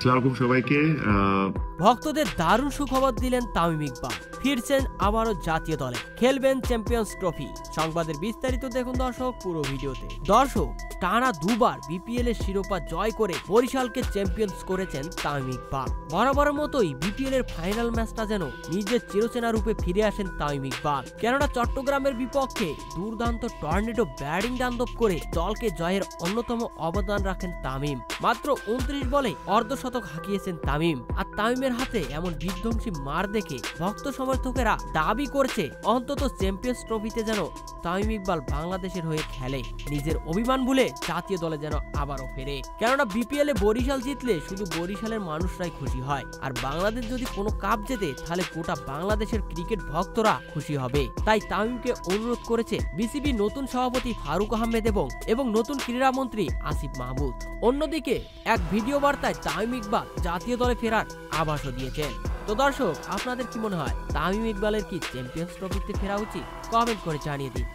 আসসালামু আলাইকুম সবাইকে। ভক্তদের দারুণ সুখবর দিলেন তামিম ইকবাল। ফিরছেন আবারও জাতীয় দলে, খেলবেন চ্যাম্পিয়ন্স ট্রফি। সংবাদের বিস্তারিত দেখুন দর্শক পুরো ভিডিওতে। দর্শক, টানা দুবার বিপিএল এর শিরোপা জয় করে বরিশালকে চ্যাম্পিয়ন্স করেছেন তামিম ইকবাল। বরাবরের মতোই বিপিএল এর ফাইনাল ম্যাচটা যেন নিজের চিরচেনা রূপে ফিরে আসেন তামিম ইকবাল। কেননা চট্টগ্রামের বিপক্ষে দুর্দান্ত টর্নেডো ব্যাটিং তাণ্ডব করে দলকে জয়ের অন্যতম অবদান রাখেন তামিম। মাত্র 29 বলে অর্ধশতক হাঁকিয়েছেন তামিম। আর তামিমের হাতে এমন বিধ্বংসী মার দেখে ভক্ত সমর্থকেরা দাবি করছে অন্তত চ্যাম্পিয়ন্স ট্রফিতে যেন তামিম ইকবাল বাংলাদেশের হয়ে খেলে, নিজের অভিমান ভুলে জাতীয় দলে যেন আবারও ফেরে। কেননা বিপিএল এ বরিশাল জিতলে শুধু বরিশালের মানুষরাই খুশি হয়, আর বাংলাদেশ যদি কোনো কাপ জেতে তাহলে গোটা বাংলাদেশের ক্রিকেট ভক্তরা খুশি হবে। তাই তামিমকে অনুরোধ করেছে বিসিবি নতুন সভাপতি ফারুক আহমেদ এবং নতুন ক্রীড়ামন্ত্রী আসিফ মাহমুদ। অন্যদিকে এক ভিডিও বার্তায় তামিম ইকবাল জাতীয় দলে ফেরার আভাসও দিয়েছেন। তো দর্শক, আপনাদের কি মনে হয়, তামিম ইকবালের কি চ্যাম্পিয়ন্স ট্রফিতে ফেরা উচিত? কমেন্ট করে জানিয়ে দিন।